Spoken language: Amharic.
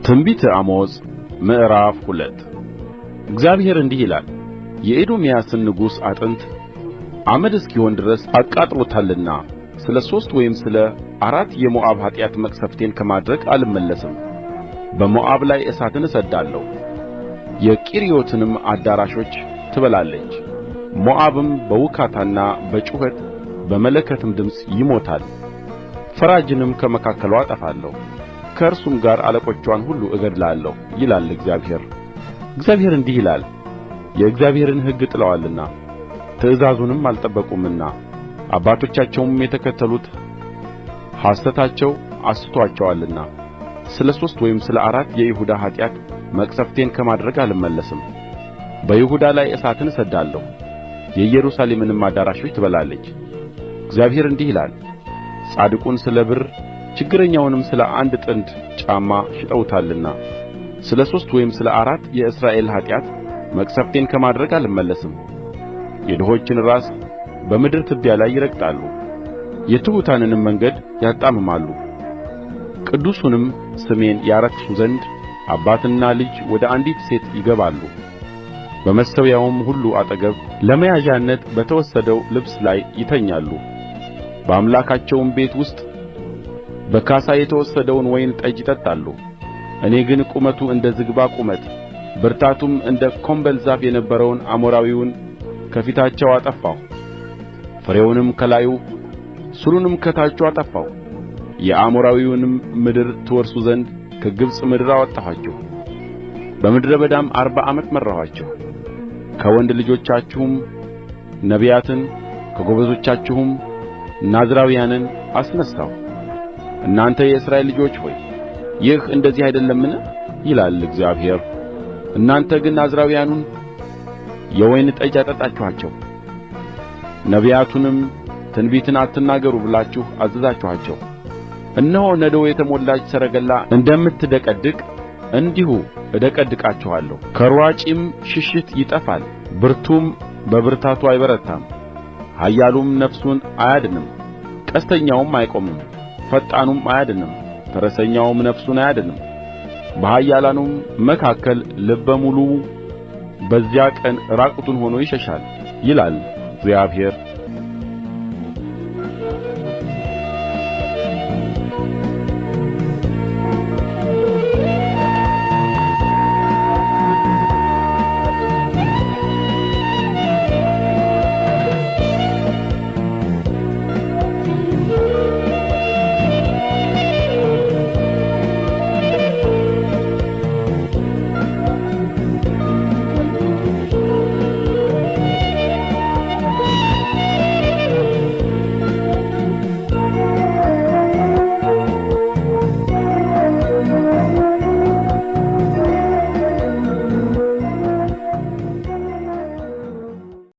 ትንቢተ አሞጽ ምዕራፍ 2 እግዚአብሔር እንዲህ ይላል፣ የኤዶምያስን ንጉሥ አጥንት አመድ እስኪሆን ድረስ አቃጥሎታልና ስለ ሦስት ወይም ስለ አራት የሞዓብ ኃጢአት መቅሠፍቴን ከማድረግ አልመለስም። በሞዓብ ላይ እሳትን እሰድዳለሁ፣ የቂርዮትንም አዳራሾች ትበላለች። ሞዓብም በውካታና በጩኸት በመለከትም ድምፅ ይሞታል። ፈራጅንም ከመካከልዋ አጠፋለሁ፣ ከእርሱም ጋር አለቆቿን ሁሉ እገድላለሁ ይላል እግዚአብሔር። እግዚአብሔር እንዲህ ይላል፣ የእግዚአብሔርን ሕግ ጥለዋልና ትእዛዙንም አልጠበቁምና አባቶቻቸውም የተከተሉት ሐሰታቸው አስቶአቸዋልና ስለ ሦስት ወይም ስለ አራት የይሁዳ ኃጢአት መቅሠፍቴን ከማድረግ አልመለስም። በይሁዳ ላይ እሳትን እሰድዳለሁ፣ የኢየሩሳሌምንም አዳራሾች ትበላለች። እግዚአብሔር እንዲህ ይላል፣ ጻድቁን ስለ ብር ችግረኛውንም ስለ አንድ ጥንድ ጫማ ሽጠውታልና ስለ ሦስት ወይም ስለ አራት የእስራኤል ኃጢአት መቅሠፍቴን ከማድረግ አልመለስም። የድሆችን ራስ በምድር ትቢያ ላይ ይረግጣሉ፣ የትሑታንንም መንገድ ያጣምማሉ። ቅዱሱንም ስሜን ያረክሱ ዘንድ አባትና ልጅ ወደ አንዲት ሴት ይገባሉ። በመሠዊያውም ሁሉ አጠገብ ለመያዣነት በተወሰደው ልብስ ላይ ይተኛሉ። በአምላካቸውም ቤት ውስጥ በካሣ የተወሰደውን ወይን ጠጅ ይጠጣሉ። እኔ ግን ቁመቱ እንደ ዝግባ ቁመት ብርታቱም እንደ ኮምበል ዛፍ የነበረውን አሞራዊውን ከፊታቸው አጠፋሁ። ፍሬውንም ከላዩ ሥሩንም ከታቹ አጠፋሁ። የአሞራዊውንም ምድር ትወርሱ ዘንድ ከግብጽ ምድር አወጣኋችሁ። በምድረ በዳም 40 ዓመት መራኋችሁ። ከወንድ ልጆቻችሁም ነቢያትን ከጎበዞቻችሁም ናዝራውያንን አስነሣሁ። እናንተ የእስራኤል ልጆች ሆይ ይህ እንደዚህ አይደለምን? ይላል እግዚአብሔር። እናንተ ግን ናዝራውያኑን የወይን ጠጅ አጠጣችኋቸው፣ ነቢያቱንም ትንቢትን አትናገሩ ብላችሁ አዘዛችኋቸው። እነሆ ነዶ የተሞላች ሰረገላ እንደምትደቀድቅ እንዲሁ እደቀድቃችኋለሁ። ከሯጪም ሽሽት ይጠፋል፣ ብርቱም በብርታቱ አይበረታም። ኃያሉም ነፍሱን አያድንም፣ ቀስተኛውም አይቆምም፣ ፈጣኑም አያድንም፣ ፈረሰኛውም ነፍሱን አያድንም። በኃያላኑም መካከል ልበ ሙሉው በዚያ ቀን ራቁቱን ሆኖ ይሸሻል ይላል እግዚአብሔር።